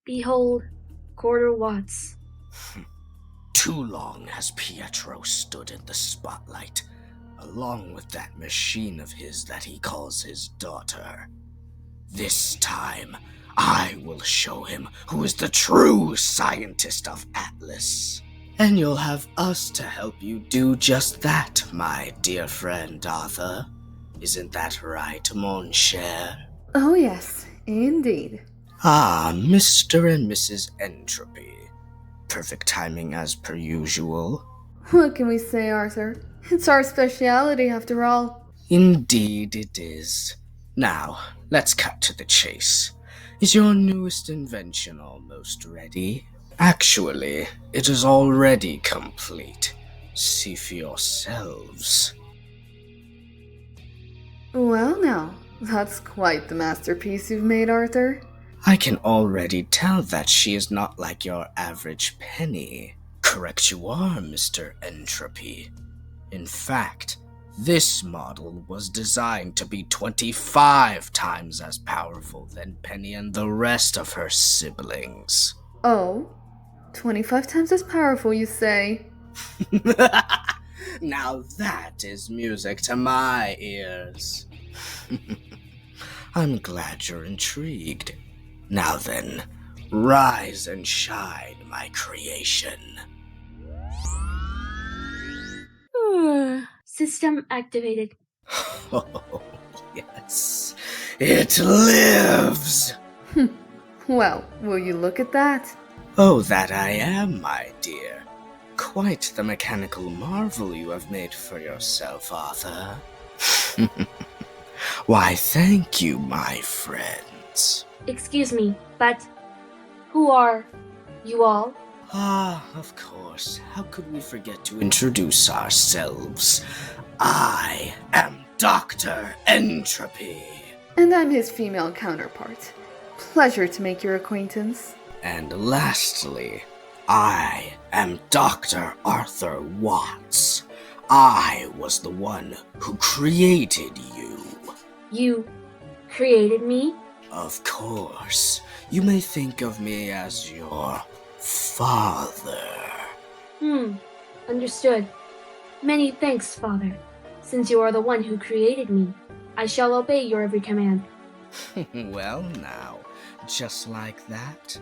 Behold, Quarter Watts. Too long has Pietro stood in the spotlight, along with that machine of his that he calls his daughter. This time, I will show him who is the true scientist of Atlas. And you'll have us to help you do just that, my dear friend Arthur. Isn't that right, mon cher? Oh yes, indeed. Ah, Mr. and Mrs. Entropy. Perfect timing as per usual. What can we say, Arthur? It's our speciality after all. Indeed it is. Now, let's cut to the chase. Is your newest invention almost ready? Actually, it is already complete. See for yourselves. Well now, that's quite the masterpiece you've made, Arthur. I can already tell that she is not like your average penny. Correct you are, Mr. Entropy. In fact, this model was designed to be 25 times as powerful than Penny and the rest of her siblings. Oh, 25 times as powerful, you say? Now that is music to my ears. I'm glad you're intrigued. Now then, rise and shine, my creation. System activated. Oh, yes, it lives! Well, will you look at that? Oh, that I am, my dear. Quite the mechanical marvel you have made for yourself, Arthur. Why, thank you, my friends. Excuse me, but who are you all? Ah, of course. How could we forget to introduce ourselves? I am Dr. Entropy. And I'm his female counterpart. Pleasure to make your acquaintance. And lastly, I am Dr. Arthur Watts. I was the one who created you. You created me? Of course. You may think of me as your father. Understood. Many thanks, Father. Since you are the one who created me, I shall obey your every command. Well now, just like that.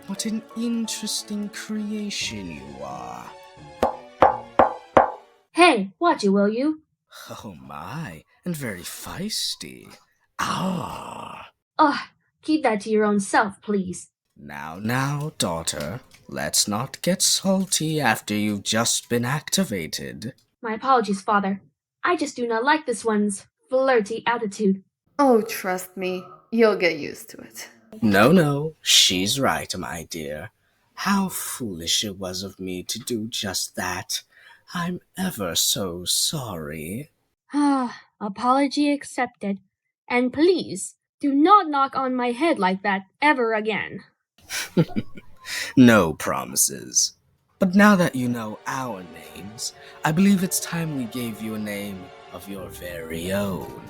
What an interesting creation you are. Hey, watch it, will you? Oh my, and very feisty. Ah. Ugh, keep that to your own self, please. Now, daughter, let's not get salty after you've just been activated. My apologies, Father. I just do not like this one's flirty attitude. Oh, trust me, you'll get used to it. No, she's right, my dear. How foolish it was of me to do just that. I'm ever so sorry. Apology accepted. And please, do not knock on my head like that ever again. No promises. But now that you know our names, I believe it's time we gave you a name of your very own.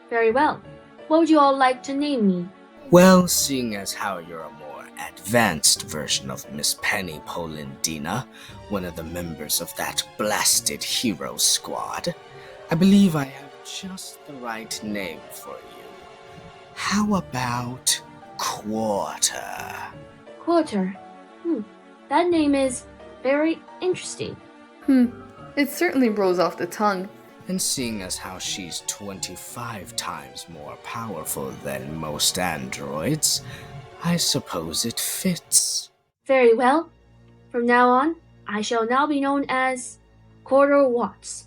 Very well. What would you all like to name me? Well, seeing as how you're a more advanced version of Miss Penny Polendina, one of the members of that blasted hero squad, I believe I have just the right name for you. How about Quarter? Quarter. That name is very interesting. It certainly rolls off the tongue. And seeing as how she's 25 times more powerful than most androids, I suppose it fits. Very well. From now on, I shall now be known as Quarter Watts.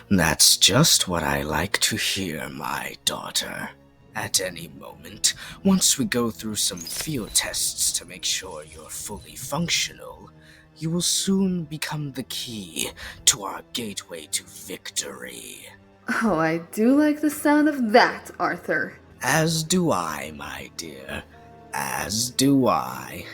That's just what I like to hear, my daughter. At any moment, once we go through some field tests to make sure you're fully functional, you will soon become the key to our gateway to victory. Oh, I do like the sound of that, Arthur. As do I, my dear. As do I.